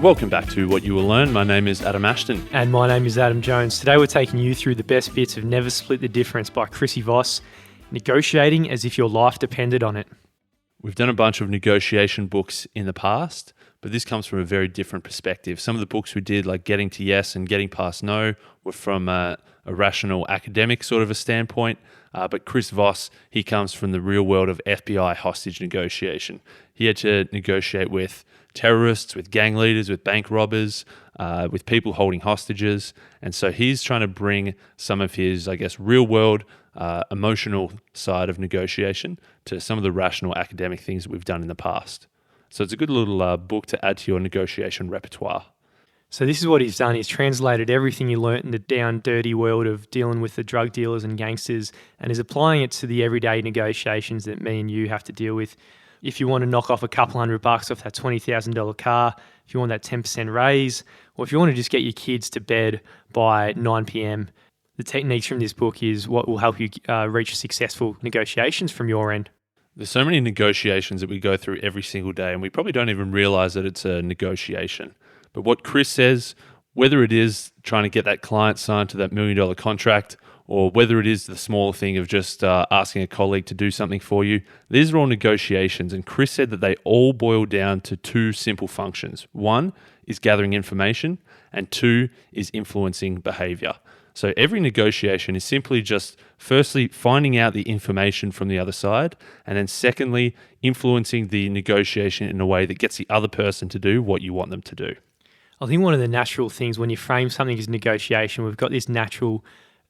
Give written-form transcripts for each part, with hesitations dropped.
Welcome back to What You Will Learn. My name is Adam Ashton. And my name is Adam Jones. Today we're taking you through the best bits of Never Split the Difference by Voss, negotiating as if your life depended on it. We've done a bunch of negotiation books in the past, but this comes from a very different perspective. Some of the books we did, like Getting to Yes and Getting Past No, were from a rational academic sort of a standpoint. But Chris Voss, he comes from the real world of FBI hostage negotiation. He had to negotiate with terrorists, with gang leaders, with bank robbers, with people holding hostages. And so he's trying to bring some of his, real world emotional side of negotiation to some of the rational academic things that we've done in the past. So it's a good little book to add to your negotiation repertoire. So this is what he's done. He's translated everything he learnt in the down, dirty world of dealing with the drug dealers and gangsters and is applying it to the everyday negotiations that me and you have to deal with. If you want to knock off a couple $100 off that $20,000 car, if you want that 10% raise, or if you want to just get your kids to bed by 9 p.m, the techniques from this book is what will help you reach successful negotiations from your end. There's so many negotiations that we go through every single day, and we probably don't even realize that it's a negotiation. But what Chris says, whether it is trying to get that client signed to that $1 million contract, or whether it is the small thing of just asking a colleague to do something for you, these are all negotiations. And Chris said that they all boil down to two simple functions. One is gathering information, and two is influencing behavior. So every negotiation is simply just, firstly, finding out the information from the other side, and then secondly, influencing the negotiation in a way that gets the other person to do what you want them to do. I think one of the natural things when you frame something as negotiation, we've got this natural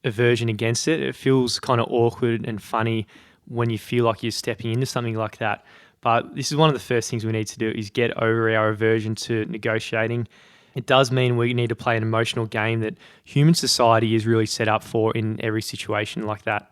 aversion against it. It feels kind of awkward and funny when you feel like you're stepping into something like that. But this is one of the first things we need to do is get over our aversion to negotiating. It does mean we need to play an emotional game that human society is really set up for in every situation like that.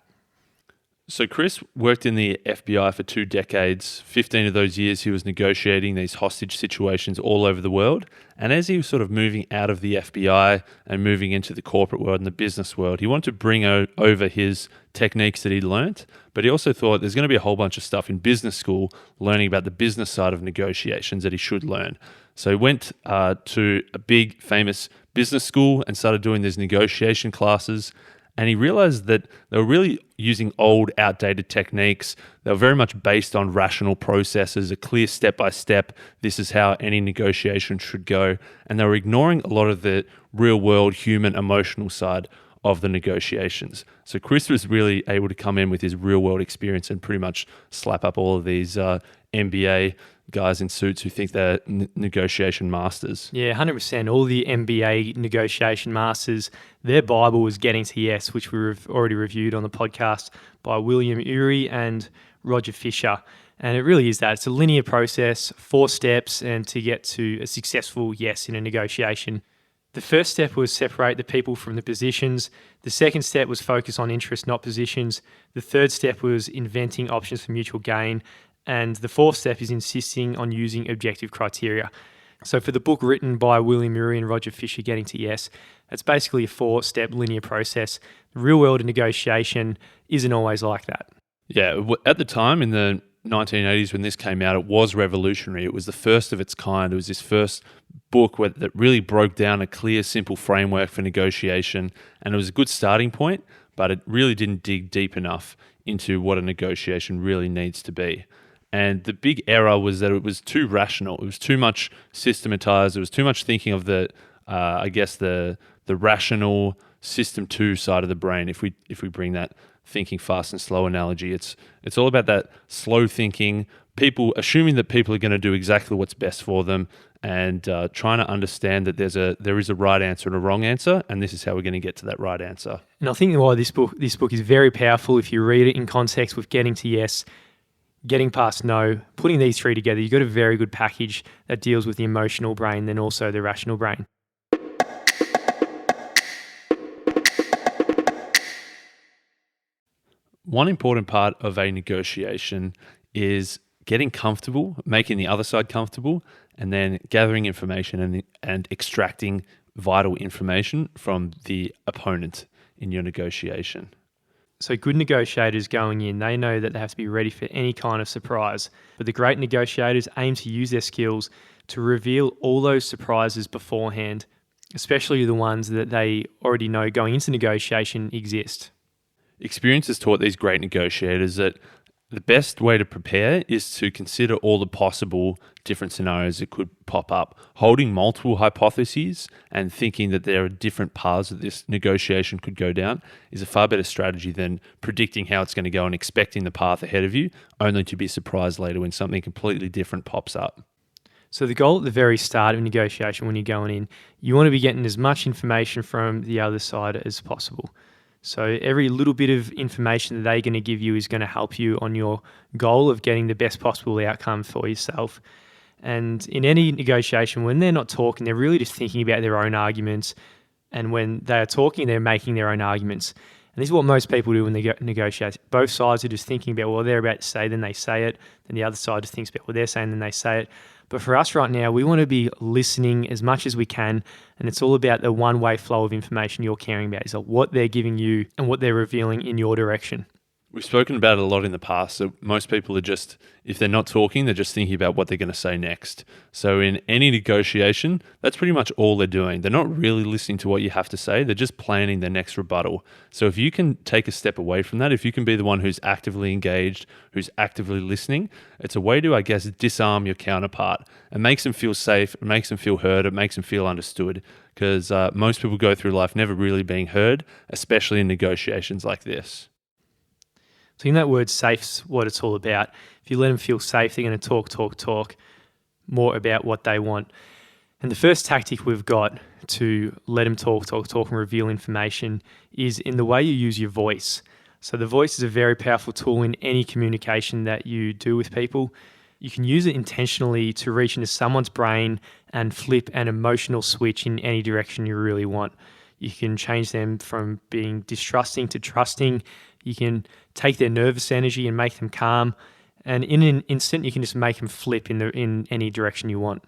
So Chris worked in the FBI for 2 decades. 15 of those years he was negotiating these hostage situations all over the world. And as he was sort of moving out of the FBI and moving into the corporate world and the business world, he wanted to bring over his techniques that he'd learnt, but he also thought there's going to be a whole bunch of stuff in business school learning about the business side of negotiations that he should learn. So he went to a big famous business school and started doing these negotiation classes. And he realized that they were really using old, outdated techniques. They were very much based on rational processes, a clear step-by-step, this is how any negotiation should go. And they were ignoring a lot of the real-world, human, emotional side of the negotiations. So Chris was really able to come in with his real-world experience and pretty much slap up all of these MBA guys in suits who think they're negotiation masters. Yeah, 100%. All the MBA negotiation masters, their Bible was Getting to Yes, which we've already reviewed on the podcast by William Ury and Roger Fisher. And it really is that. It's a linear process, 4 steps, and to get to a successful yes in a negotiation. The first step was separate the people from the positions. The second step was focus on interest, not positions. The third step was inventing options for mutual gain. And the fourth step is insisting on using objective criteria. So for the book written by William Murray and Roger Fisher, Getting to Yes, it's basically a 4-step linear process. The real world of negotiation isn't always like that. Yeah, at the time in the 1980s when this came out, it was revolutionary. It was the first of its kind. It was this first book that really broke down a clear, simple framework for negotiation. And it was a good starting point, but it really didn't dig deep enough into what a negotiation really needs to be. And the big error was that it was too rational. It was too much systematized. It was too much thinking of the rational system 2 side of the brain. If we bring that thinking fast and slow analogy, it's all about that slow thinking. People assuming that people are going to do exactly what's best for them, and trying to understand that there is a right answer and a wrong answer, and this is how we're going to get to that right answer. And I think why this book is very powerful if you read it in context with Getting to Yes, Getting Past No, putting these 3 together, you've got a very good package that deals with the emotional brain, then also the rational brain. One important part of a negotiation is getting comfortable, making the other side comfortable, and then gathering information and extracting vital information from the opponent in your negotiation. So good negotiators going in, they know that they have to be ready for any kind of surprise. But the great negotiators aim to use their skills to reveal all those surprises beforehand, especially the ones that they already know going into negotiation exist. Experience has taught these great negotiators that the best way to prepare is to consider all the possible different scenarios that could pop up. Holding multiple hypotheses and thinking that there are different paths that this negotiation could go down is a far better strategy than predicting how it's going to go and expecting the path ahead of you, only to be surprised later when something completely different pops up. So the goal at the very start of negotiation when you're going in, you want to be getting as much information from the other side as possible. So every little bit of information that they're going to give you is going to help you on your goal of getting the best possible outcome for yourself. And in any negotiation, when they're not talking, they're really just thinking about their own arguments. And when they're talking, they're making their own arguments. And this is what most people do when they negotiate. Both sides are just thinking about what they're about to say, then they say it. Then the other side just thinks about what they're saying, then they say it. But for us right now, we want to be listening as much as we can. And it's all about the one-way flow of information you're caring about. Is like what they're giving you and what they're revealing in your direction. We've spoken about it a lot in the past. So most people are just, if they're not talking, they're just thinking about what they're going to say next. So in any negotiation, that's pretty much all they're doing. They're not really listening to what you have to say. They're just planning their next rebuttal. So if you can take a step away from that, if you can be the one who's actively engaged, who's actively listening, it's a way to, I guess, disarm your counterpart. It makes them feel safe. It makes them feel heard. It makes them feel understood. Because most people go through life never really being heard, especially in negotiations like this. So in that word, safe's what it's all about. If you let them feel safe, they're going to talk more about what they want. And the first tactic we've got to let them talk and reveal information is in the way you use your voice. So the voice is a very powerful tool in any communication that you do with people. You can use it intentionally to reach into someone's brain and flip an emotional switch in any direction you really want. You can change them from being distrusting to trusting. You can take their nervous energy and make them calm. And in an instant, you can just make them flip in any direction you want.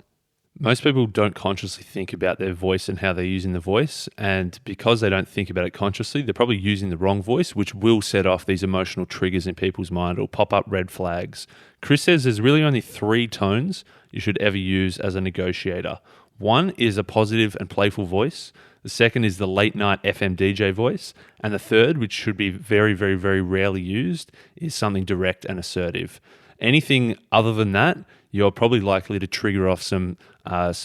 Most people don't consciously think about their voice and how they're using the voice. And because they don't think about it consciously, they're probably using the wrong voice, which will set off these emotional triggers in people's mind. It'll pop up red flags. Chris says there's really only 3 tones you should ever use as a negotiator. One is a positive and playful voice. The second is the late night FM DJ voice. And the third, which should be very, very, very rarely used, is something direct and assertive. Anything other than that, you're probably likely to trigger off some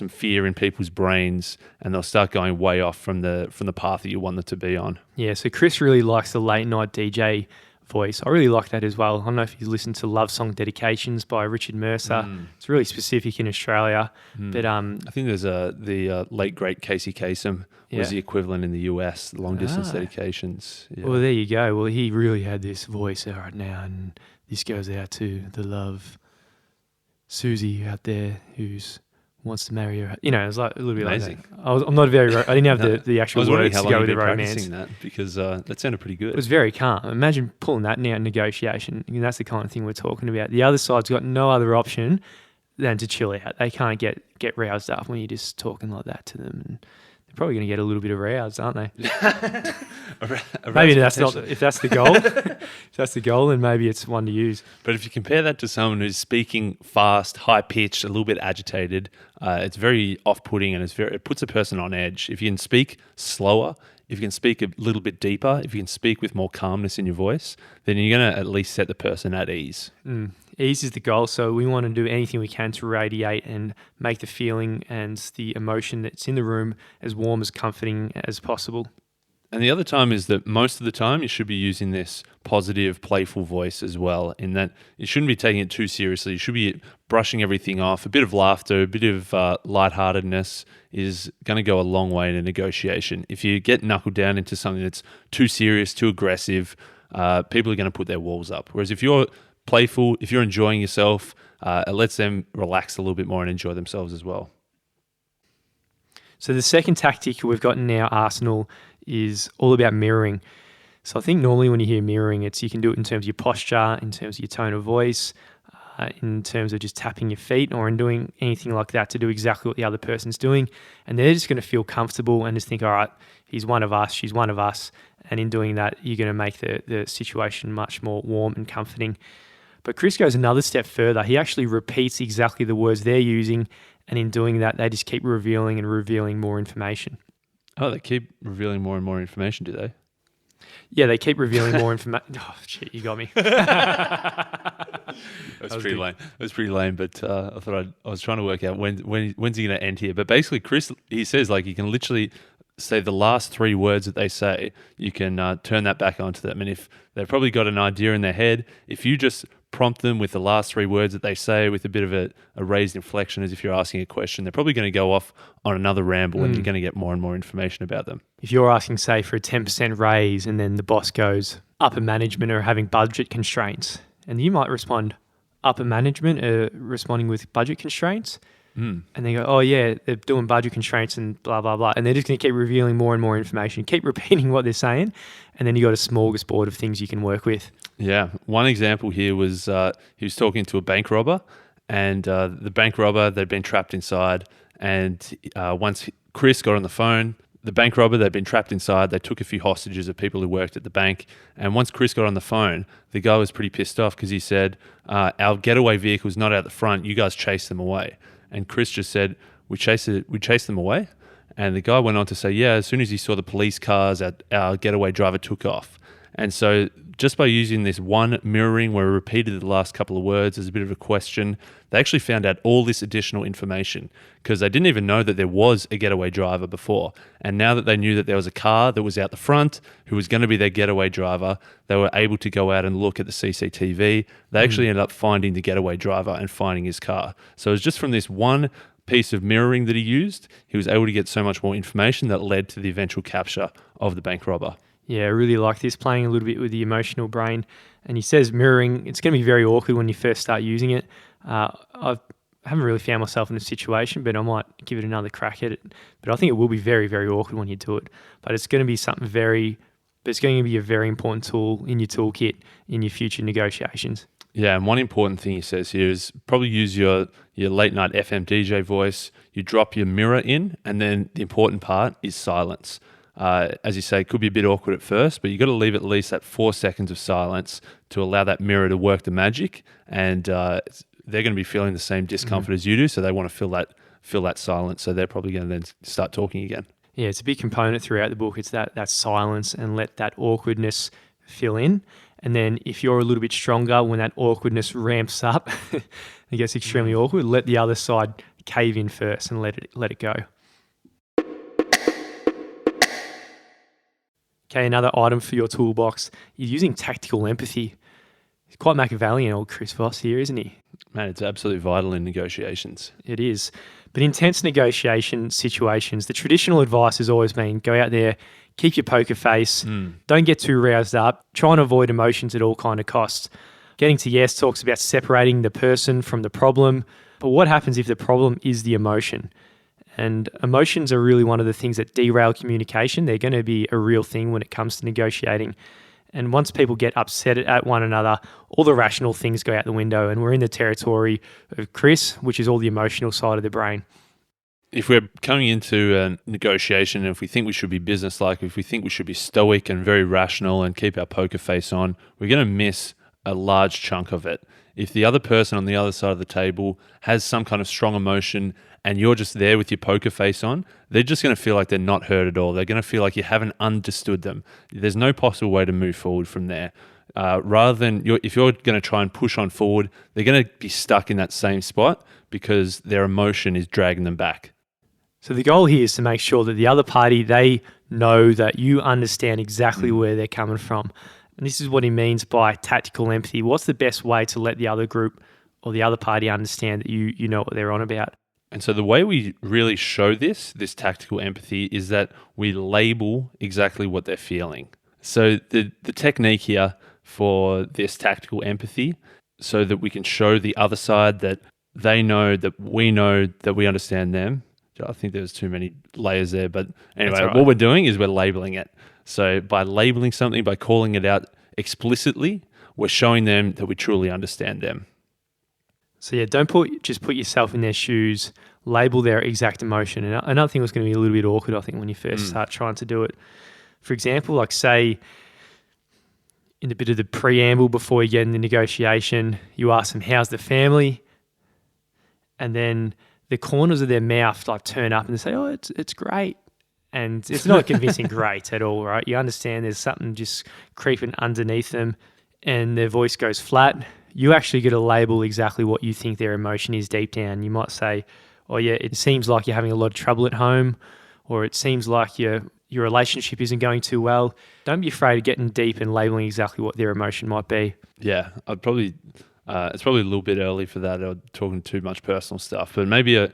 fear in people's brains, and they'll start going way off from the path that you want them to be on. Yeah, so Chris really likes the late night DJ voice. I really like that as well. I don't know if you listened to Love Song Dedications by Richard Mercer. It's really specific in Australia. But I think there's the late great Casey Kasem was the equivalent in the US, long distance dedications. Yeah. Well, there you go. Well, he really had this voice right now, and this goes out to the love Susie out there who's wants to marry her. You know, it's like a little bit amazing. Like that. I'm not very. I didn't have the actual words to go with the romance. That because that sounded pretty good. It was very calm. Imagine pulling that now in negotiation. I mean, that's the kind of thing we're talking about. The other side's got no other option than to chill out. They can't get roused up when you're just talking like that to them. And they're probably going to get a little bit aroused, aren't they? Maybe that's not. If that's the goal, if that's the goal, then maybe it's one to use. But if you compare that to someone who's speaking fast, high pitched, a little bit agitated, it's very off-putting and it puts a person on edge. If you can speak slower, if you can speak a little bit deeper, if you can speak with more calmness in your voice, then you're going to at least set the person at ease. Ease is the goal, so we want to do anything we can to radiate and make the feeling and the emotion that's in the room as warm, as comforting as possible. And the other time is that most of the time you should be using this positive, playful voice as well, in that you shouldn't be taking it too seriously. You should be brushing everything off. A bit of laughter, a bit of lightheartedness is going to go a long way in a negotiation. If you get knuckled down into something that's too serious, too aggressive, people are going to put their walls up. Whereas if you're playful, if you're enjoying yourself, it lets them relax a little bit more and enjoy themselves as well. So the second tactic we've got in our arsenal is all about mirroring. So I think normally when you hear mirroring, you can do it in terms of your posture, in terms of your tone of voice, in terms of just tapping your feet or in doing anything like that to do exactly what the other person's doing. And they're just going to feel comfortable and just think, all right, he's one of us, she's one of us. And in doing that, you're going to make the situation much more warm and comforting. But Chris goes another step further. He actually repeats exactly the words they're using And in doing that, they just keep revealing and revealing more information. Oh, they keep revealing more and more information, do they? Yeah, they keep revealing more information. Oh, shit, you got me. That was pretty good. lame. It was pretty lame, but I thought I was trying to work out when's he going to end here. But basically, Chris, he says like you can literally say the last 3 words that they say, you can turn that back onto them. And if they've probably got an idea in their head, if you just prompt them with the last 3 words that they say with a bit of a raised inflection as if you're asking a question, they're probably going to go off on another ramble and you're going to get more and more information about them. If you're asking, say, for a 10% raise and then the boss goes, upper management are having budget constraints, and you might respond, upper management are responding with budget constraints. And they go, oh yeah, they're doing budget constraints and blah, blah, blah. And they're just going to keep revealing more and more information, keep repeating what they're saying. And then you got a smorgasbord of things you can work with. Yeah. One example here was he was talking to a bank robber, and the bank robber, they'd been trapped inside. And once Chris got on the phone, the bank robber, they'd been trapped inside. They took a few hostages of people who worked at the bank. And once Chris got on the phone, the guy was pretty pissed off because he said, our getaway vehicle's not out the front. You guys chase them away. And Chris just said, we chased them away. And the guy went on to say, yeah, as soon as he saw the police cars, our getaway driver took off. And so just by using this one mirroring where we repeated the last couple of words as a bit of a question, they actually found out all this additional information because they didn't even know that there was a getaway driver before. And now that they knew that there was a car that was out the front who was going to be their getaway driver, they were able to go out and look at the CCTV. They actually ended up finding the getaway driver and finding his car. So it was just from this one piece of mirroring that he used, he was able to get so much more information that led to the eventual capture of the bank robber. Yeah, I really like this, playing a little bit with the emotional brain. And he says mirroring, it's going to be very awkward when you first start using it. I haven't really found myself in a situation, but I might give it another crack at it. But I think it will be very, very awkward when you do it. But it's going to be it's going to be a very important tool in your toolkit in your future negotiations. Yeah, and one important thing he says here is probably use your late night FM DJ voice. You drop your mirror in, and then the important part is silence. As you say, it could be a bit awkward at first, but you got to leave at least that 4 seconds of silence to allow that mirror to work the magic. And they're going to be feeling the same discomfort as you do, so they want to fill that silence. So they're probably going to then start talking again. Yeah, it's a big component throughout the book. It's that silence and let that awkwardness fill in. And then if you're a little bit stronger, when that awkwardness ramps up, it gets extremely awkward, let the other side cave in first and let it go. Okay, another item for your toolbox is using tactical empathy. He's quite Machiavellian, old Chris Voss here, isn't he? Man, it's absolutely vital in negotiations. It is. But in tense negotiation situations, the traditional advice has always been go out there, keep your poker face, don't get too roused up, try and avoid emotions at all kind of costs. Getting to Yes talks about separating the person from the problem. But what happens if the problem is the emotion? And emotions are really one of the things that derail communication. They're going to be a real thing when it comes to negotiating. And once people get upset at one another, all the rational things go out the window, and we're in the territory of Chris, which is all the emotional side of the brain. If we're coming into a negotiation, and if we think we should be businesslike, if we think we should be stoic and very rational and keep our poker face on, we're going to miss a large chunk of it. If the other person on the other side of the table has some kind of strong emotion and you're just there with your poker face on, they're just going to feel like they're not heard at all. They're going to feel like you haven't understood them. There's no possible way to move forward from there. Rather than, if you're going to try and push on forward, they're going to be stuck in that same spot because their emotion is dragging them back. So the goal here is to make sure that the other party, they know that you understand exactly where they're coming from. And this is what he means by tactical empathy. What's the best way to let the other group or the other party understand that you know what they're on about? And so the way we really show this tactical empathy is that we label exactly what they're feeling. So the technique here for this tactical empathy, so that we can show the other side that they know that we understand them. I think there's too many layers there, but anyway, right. What we're doing is we're labeling it. So by labeling something, by calling it out explicitly, we're showing them that we truly understand them. So yeah, don't just put yourself in their shoes, label their exact emotion. And another thing was going to be a little bit awkward, I think, when you first start trying to do it. For example, like say in a bit of the preamble before you get in the negotiation, you ask them, how's the family? And then the corners of their mouth like turn up and they say, "Oh, it's great." And it's not convincing great at all, right? You understand there's something just creeping underneath them and their voice goes flat. You actually get to label exactly what you think their emotion is deep down. You might say, "Oh yeah, it seems like you're having a lot of trouble at home," or "It seems like your relationship isn't going too well." Don't be afraid of getting deep and labeling exactly what their emotion might be. Yeah, I'd probably it's probably a little bit early for that, or talking too much personal stuff. But maybe in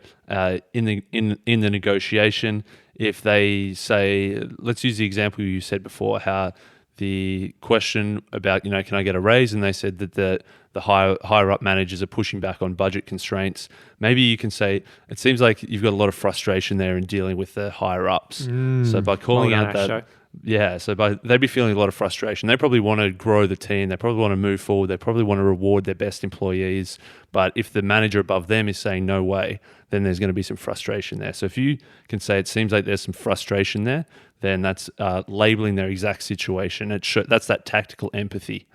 the negotiation, if they say, let's use the example you said before, how the question about, can I get a raise? And they said that the higher up managers are pushing back on budget constraints. Maybe you can say, it seems like you've got a lot of frustration there in dealing with the higher ups. So by calling out that, they'd be feeling a lot of frustration. They probably want to grow the team. They probably want to move forward. They probably want to reward their best employees. But if the manager above them is saying no way, then there's going to be some frustration there. So if you can say it seems like there's some frustration there, then that's labeling their exact situation. That's that tactical empathy.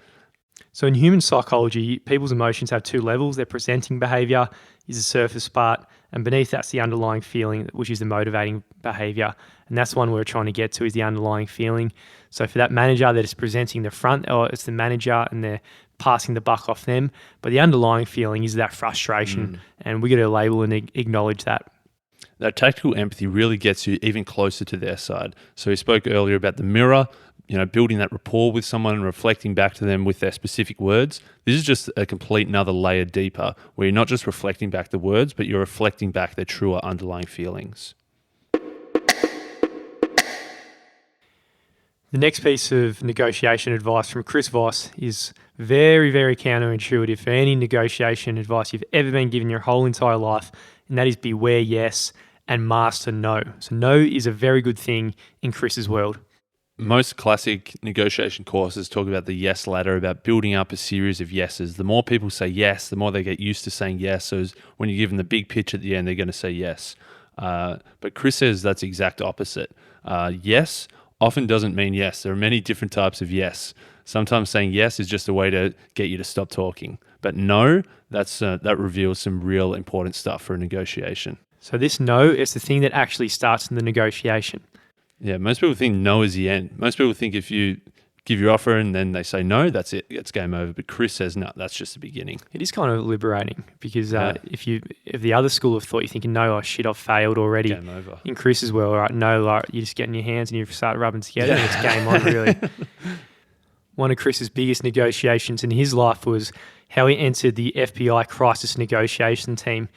So in human psychology, people's emotions have two levels. Their presenting behavior is the surface part, and beneath that's the underlying feeling, which is the motivating behavior. And that's one we're trying to get to, is the underlying feeling. So for that manager that is presenting the front, or it's the manager and they're passing the buck off them, but the underlying feeling is that frustration, and we got to label and acknowledge that. That tactical empathy really gets you even closer to their side. So we spoke earlier about the mirror, building that rapport with someone and reflecting back to them with their specific words. This is just a complete another layer deeper, where you're not just reflecting back the words, but you're reflecting back their truer underlying feelings. The next piece of negotiation advice from Chris Voss is very, very counterintuitive for any negotiation advice you've ever been given your whole entire life, and that is beware yes and master no. So no is a very good thing in Chris's world. Most classic negotiation courses talk about the yes ladder, about building up a series of yeses. The more people say yes, the more they get used to saying yes. So when you give them the big pitch at the end, they're going to say yes. But Chris says that's the exact opposite. Yes often doesn't mean yes. There are many different types of yes. Sometimes saying yes is just a way to get you to stop talking. But no, that reveals some real important stuff for a negotiation. So this no is the thing that actually starts in the negotiation. Yeah, most people think no is the end. Most people think if you give your offer and then they say no, that's it. It's game over. But Chris says no, that's just the beginning. It is kind of liberating because if the other school of thought, you're thinking no, oh shit, I've failed already. Game over. In Chris's world, right? No, like you just get in your hands and you start rubbing together and it's game on, really. One of Chris's biggest negotiations in his life was how he entered the FBI crisis negotiation team.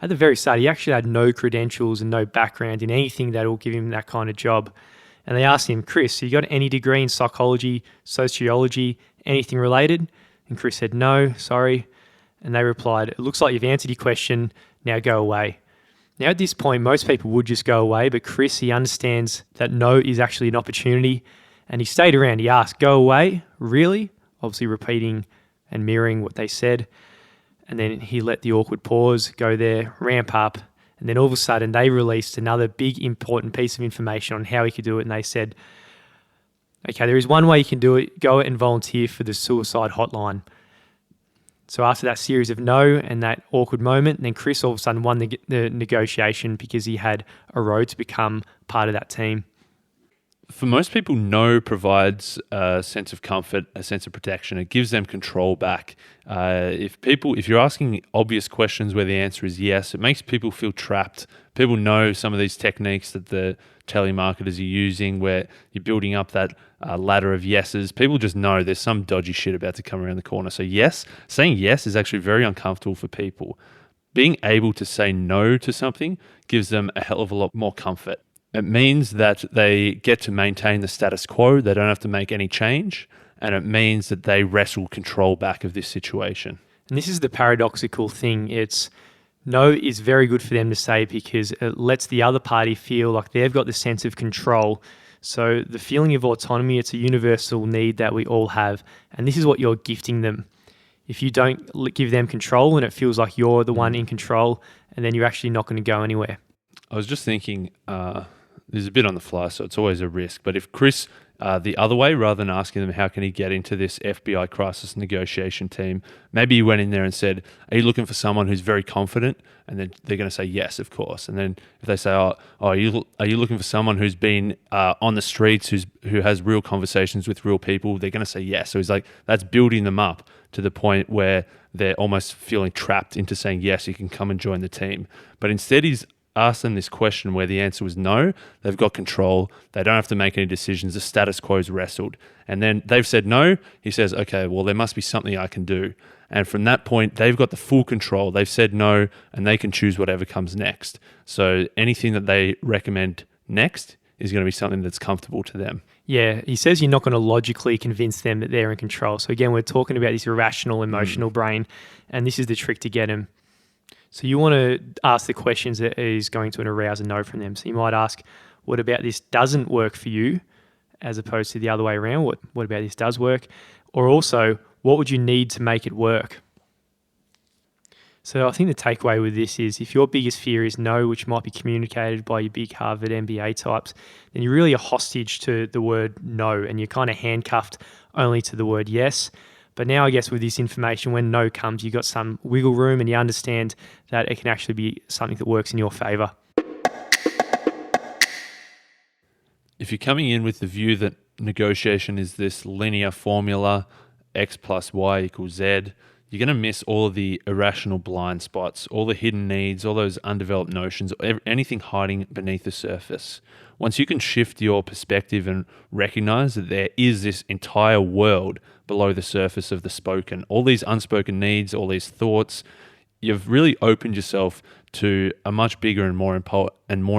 At the very start, he actually had no credentials and no background in anything that will give him that kind of job. And they asked him, "Chris, you got any degree in psychology, sociology, anything related?" And Chris said, "No, sorry." And they replied, "It looks like you've answered your question, now go away." Now at this point, most people would just go away, but Chris, he understands that no is actually an opportunity. And he stayed around. He asked, "Go away? Really?" Obviously repeating and mirroring what they said. And then he let the awkward pause go there, ramp up. And then all of a sudden they released another big important piece of information on how he could do it. And they said, "Okay, there is one way you can do it. Go and volunteer for the suicide hotline." So after that series of no and that awkward moment, then Chris all of a sudden won the negotiation because he had a road to become part of that team. For most people, no provides a sense of comfort, a sense of protection. It gives them control back. If you're asking obvious questions where the answer is yes, it makes people feel trapped. People know some of these techniques that the telemarketers are using where you're building up that ladder of yeses. People just know there's some dodgy shit about to come around the corner. So saying yes is actually very uncomfortable for people. Being able to say no to something gives them a hell of a lot more comfort. It means that they get to maintain the status quo. They don't have to make any change. And it means that they wrestle control back of this situation. And this is the paradoxical thing. It's no is very good for them to say because it lets the other party feel like they've got the sense of control. So the feeling of autonomy, it's a universal need that we all have. And this is what you're gifting them. If you don't give them control and it feels like you're the one in control, and then you're actually not going to go anywhere. I was just thinking, there's a bit on the fly, so it's always a risk. But if Chris the other way, rather than asking them how can he get into this FBI crisis negotiation team. Maybe you went in there and said, are you looking for someone who's very confident? And then they're going to say yes, of course. And then if they say, are you looking for someone who's been on the streets, who has real conversations with real people? They're going to say yes. So he's like, that's building them up to the point where they're almost feeling trapped into saying yes, you can come and join the team. But instead he's asked them this question where the answer was no. They've got control. They don't have to make any decisions. The status quo is wrestled. And then they've said no. He says, okay, well, there must be something I can do. And from that point, they've got the full control. They've said no, and they can choose whatever comes next. So anything that they recommend next is going to be something that's comfortable to them. Yeah, he says you're not going to logically convince them that they're in control. So again, we're talking about this irrational, emotional brain, and this is the trick to get them. So you want to ask the questions that is going to arouse a no from them. So you might ask, what about this doesn't work for you, as opposed to the other way around? What about this does work? Or also, what would you need to make it work? So I think the takeaway with this is if your biggest fear is no, which might be communicated by your big Harvard MBA types, then you're really a hostage to the word no, and you're kind of handcuffed only to the word yes. But now I guess with this information, when no comes, you've got some wiggle room and you understand that it can actually be something that works in your favor. If you're coming in with the view that negotiation is this linear formula, X plus Y equals Z, you're going to miss all of the irrational blind spots, all the hidden needs, all those undeveloped notions, anything hiding beneath the surface. Once you can shift your perspective and recognize that there is this entire world below the surface of the spoken, all these unspoken needs, all these thoughts, you've really opened yourself to a much bigger and more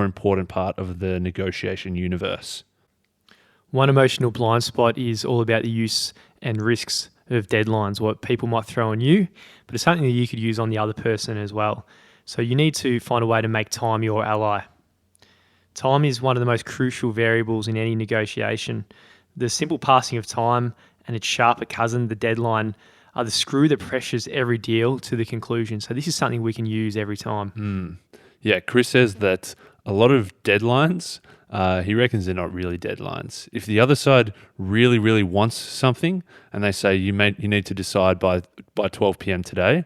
important part of the negotiation universe. One emotional blind spot is all about the use and risks of deadlines, what people might throw on you, but it's something that you could use on the other person as well. So you need to find a way to make time your ally. Time is one of the most crucial variables in any negotiation. The simple passing of time and its sharper cousin, the deadline, are the screw that pressures every deal to the conclusion. So this is something we can use every time. Yeah, Chris says that a lot of deadlines, he reckons they're not really deadlines. If the other side really, really wants something and they say you need to decide by 12 p.m. today,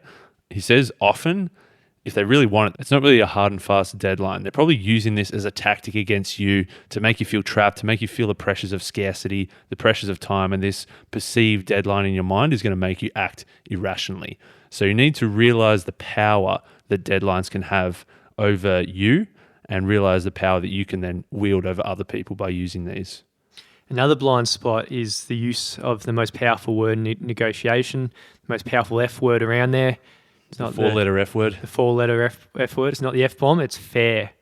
he says often if they really want it, it's not really a hard and fast deadline. They're probably using this as a tactic against you to make you feel trapped, to make you feel the pressures of scarcity, the pressures of time, and this perceived deadline in your mind is going to make you act irrationally. So you need to realize the power that deadlines can have over you and realize the power that you can then wield over other people by using these. Another blind spot is the use of the most powerful word in negotiation, the most powerful F word around there. It's not the four-letter F word. The four-letter F word. It's not the F-bomb. It's fair.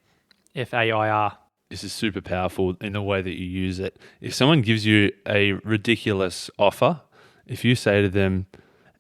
F-A-I-R. This is super powerful in the way that you use it. If someone gives you a ridiculous offer, if you say to them,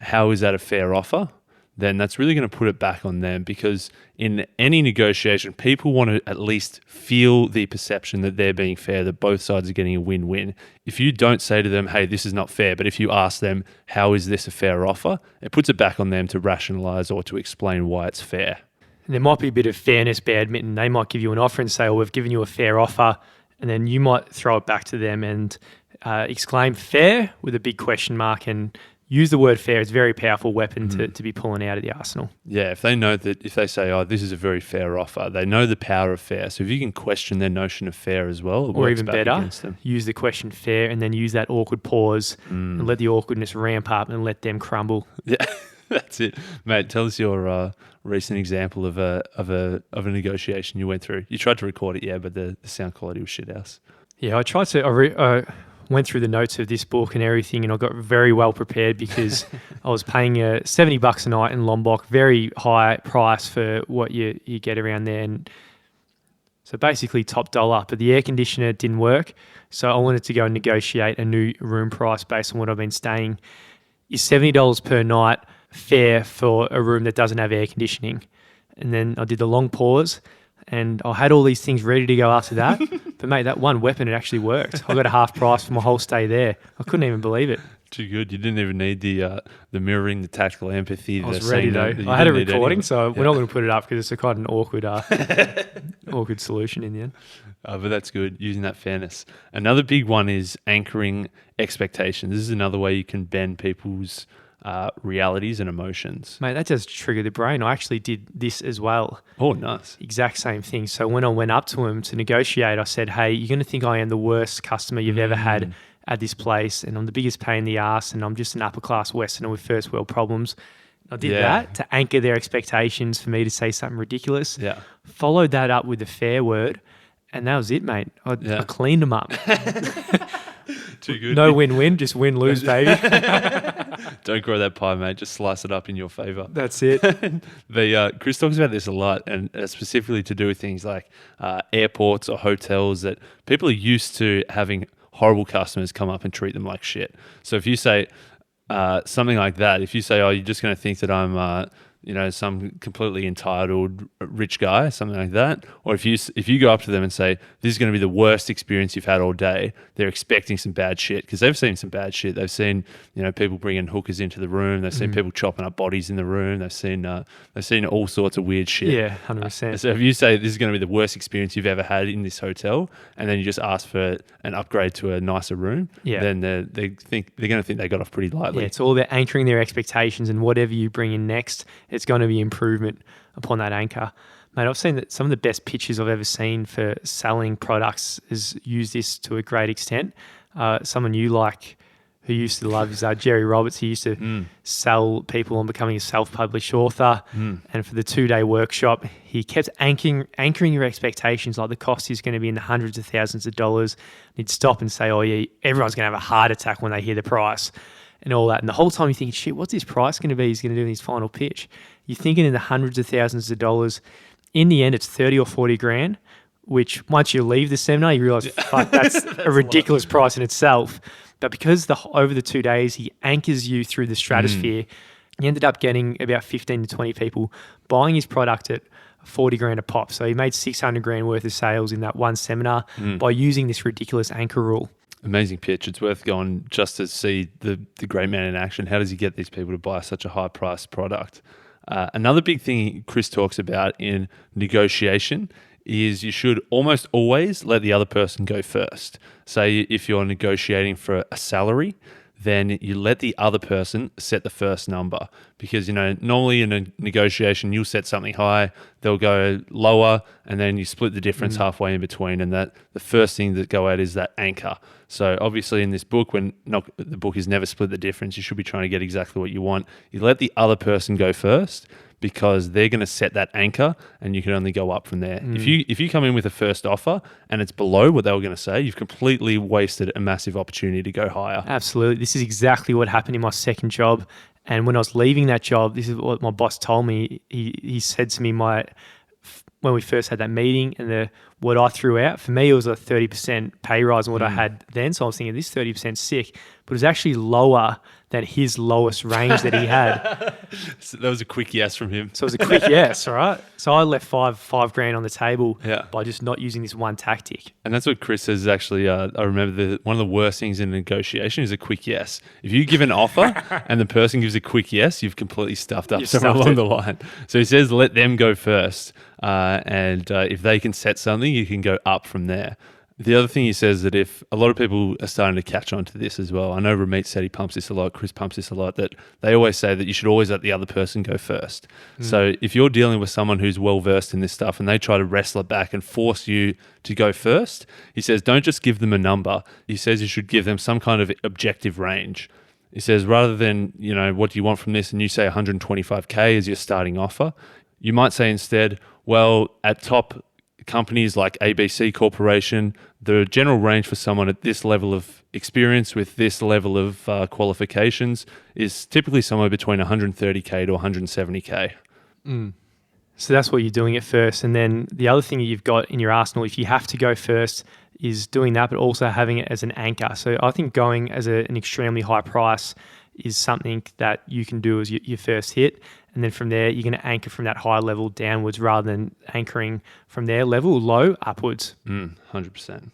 how is that a fair offer? Then that's really going to put it back on them, because in any negotiation, people want to at least feel the perception that they're being fair, that both sides are getting a win-win. If you don't say to them, hey, this is not fair, but if you ask them, how is this a fair offer? It puts it back on them to rationalize or to explain why it's fair. And there might be a bit of fairness badminton. They might give you an offer and say, we've given you a fair offer. And then you might throw it back to them and exclaim fair with a big question mark and use the word fair. It's a very powerful weapon to be pulling out of the arsenal. Yeah, if they know that, if they say, oh, this is a very fair offer, they know the power of fair. So if you can question their notion of fair as well, or even better, use the question fair and then use that awkward pause and let the awkwardness ramp up and let them crumble. Yeah, that's it. Mate, tell us your recent example of a negotiation you went through. You tried to record it, yeah, but the sound quality was shit house. Yeah, I tried to... went through the notes of this book and everything, and I got very well prepared because I was paying $70 a night in Lombok, very high price for what you get around there. And so basically top dollar, but the air conditioner didn't work. So I wanted to go and negotiate a new room price based on what I've been staying. Is $70 per night fair for a room that doesn't have air conditioning? And then I did the long pause, and I had all these things ready to go after that. But mate, that one weapon, it actually worked. I got a half price for my whole stay there. I couldn't even believe it. Too good. You didn't even need the mirroring, the tactical empathy. I was ready though. I had a recording, so we're not going to put it up because it's quite an awkward solution in the end. But that's good, using that fairness. Another big one is anchoring expectations. This is another way you can bend people's realities and emotions. Mate, that just triggered the brain. I actually did this as well. Oh, nice. Exact same thing. So when I went up to him to negotiate, I said, hey, you're going to think I am the worst customer you've ever had at this place, and I'm the biggest pain in the ass, and I'm just an upper-class Westerner with first world problems. I did that to anchor their expectations for me to say something ridiculous. Yeah. Followed that up with a fair word, and that was it, mate. I cleaned them up. Too good. No win-win, just win-lose, baby. Don't grow that pie, mate. Just slice it up in your favour. That's it. Chris talks about this a lot, and specifically to do with things like airports or hotels, that people are used to having horrible customers come up and treat them like shit. So if you say something like that, if you say, oh, you're just going to think that I'm some completely entitled rich guy, something like that, or if you go up to them and say, this is going to be the worst experience you've had all day, they're expecting some bad shit because they've seen some bad shit. They've seen people bringing hookers into the room, they've seen people chopping up bodies in the room, they've seen all sorts of weird shit. Yeah, 100%. So if you say this is going to be the worst experience you've ever had in this hotel, and then you just ask for an upgrade to a nicer room, then they're going to think they got off pretty lightly. Yeah, it's all about anchoring their expectations, and whatever you bring in next, it's going to be improvement upon that anchor. Mate, I've seen that some of the best pitches I've ever seen for selling products is use this to a great extent. Someone you like who used to love is Jerry Roberts. He used to sell people on becoming a self-published author. And for the 2-day workshop, he kept anchoring your expectations, like the cost is going to be in the hundreds of thousands of dollars. He'd stop and say, oh yeah, everyone's going to have a heart attack when they hear the price and all that. And the whole time you're thinking, shit, what's his price going to be he's going to do in his final pitch? You're thinking in the hundreds of thousands of dollars. In the end, it's 30 or 40 grand, which once you leave the seminar, you realize, fuck, that's a ridiculous price in itself. But because over the 2 days, he anchors you through the stratosphere, he ended up getting about 15 to 20 people buying his product at 40 grand a pop. So he made 600 grand worth of sales in that one seminar by using this ridiculous anchor rule. Amazing pitch. It's worth going just to see the great man in action. How does he get these people to buy such a high-priced product? Another big thing Chris talks about in negotiation is you should almost always let the other person go first. Say if you're negotiating for a salary, then you let the other person set the first number, because normally in a negotiation you'll set something high, they'll go lower, and then you split the difference halfway in between, and that the first thing that go out is that anchor. So obviously in this book, the book is never split the difference, you should be trying to get exactly what you want. You let the other person go first, because they're going to set that anchor, and you can only go up from there. If you come in with a first offer and it's below what they were going to say, you've completely wasted a massive opportunity to go higher. Absolutely. This is exactly what happened in my second job. And when I was leaving that job, this is what my boss told me. He said to me, when we first had that meeting, and what I threw out, for me, it was a 30% pay rise on what I had then. So I was thinking, this 30% sick, but it was actually lower than his lowest range that he had. So that was a quick yes from him. So it was a quick yes, all right? So I left five grand on the table Yeah. by just not using this one tactic. And that's what Chris says actually. I remember one of the worst things in negotiation is a quick yes. If you give an offer and the person gives a quick yes, you've completely stuffed up somewhere along the line. So he says let them go first. And if they can set something, you can go up from there. The other thing he says that if a lot of people are starting to catch on to this as well, I know Ramit said he pumps this a lot, Chris pumps this a lot, that they always say that you should always let the other person go first. So if you're dealing with someone who's well versed in this stuff and they try to wrestle it back and force you to go first, he says don't just give them a number. He says you should give them some kind of objective range. He says rather than, what do you want from this, and you say 125K as your starting offer, you might say instead, well, at top companies like ABC Corporation, the general range for someone at this level of experience with this level of qualifications is typically somewhere between 130K to 170K. So that's what you're doing at first. And then the other thing that you've got in your arsenal, if you have to go first, is doing that, but also having it as an anchor. So I think going as an extremely high price is something that you can do as your first hit. And then from there, you're going to anchor from that high level downwards rather than anchoring from their level low upwards. 100%.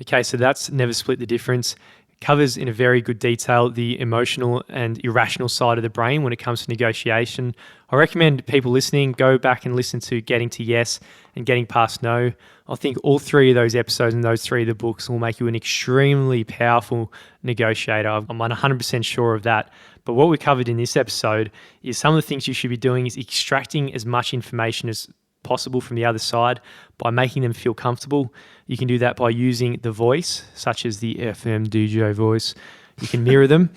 Okay, so that's Never Split the Difference. It covers in a very good detail the emotional and irrational side of the brain when it comes to negotiation. I recommend people listening go back and listen to Getting to Yes and Getting Past No. I think all three of those episodes and those three of the books will make you an extremely powerful negotiator. I'm 100% sure of that. But what we covered in this episode is some of the things you should be doing is extracting as much information as possible from the other side by making them feel comfortable. You can do that by using the voice, such as the FM DJ voice. You can mirror them.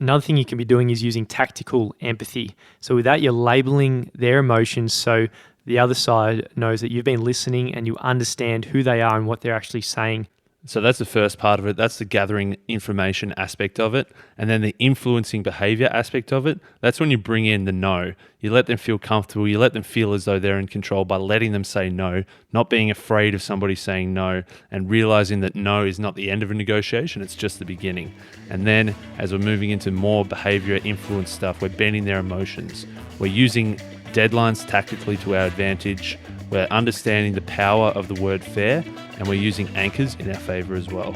Another thing you can be doing is using tactical empathy. So with that, you're labeling their emotions so the other side knows that you've been listening and you understand who they are and what they're actually saying. So that's the first part of it. That's the gathering information aspect of it. And then the influencing behavior aspect of it, that's when you bring in the no. You let them feel comfortable. You let them feel as though they're in control by letting them say no, not being afraid of somebody saying no, and realizing that no is not the end of a negotiation. It's just the beginning. And then as we're moving into more behavior influence stuff, we're bending their emotions. We're using deadlines tactically to our advantage. We're understanding the power of the word fair, and we're using anchors in our favor as well.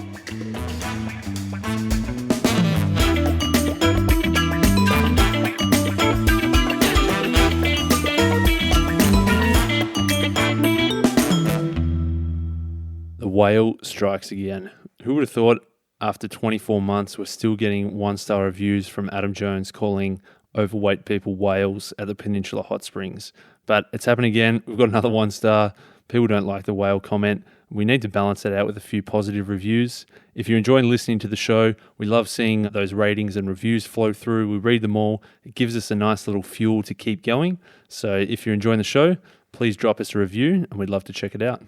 The whale strikes again. Who would have thought after 24 months we're still getting 1-star reviews from Adam Jones calling overweight people whales at the Peninsula Hot Springs? But it's happened again. We've got another 1-star. People don't like the whale comment. We need to balance that out with a few positive reviews. If you're enjoying listening to the show, we love seeing those ratings and reviews flow through. We read them all. It gives us a nice little fuel to keep going. So if you're enjoying the show, please drop us a review and we'd love to check it out.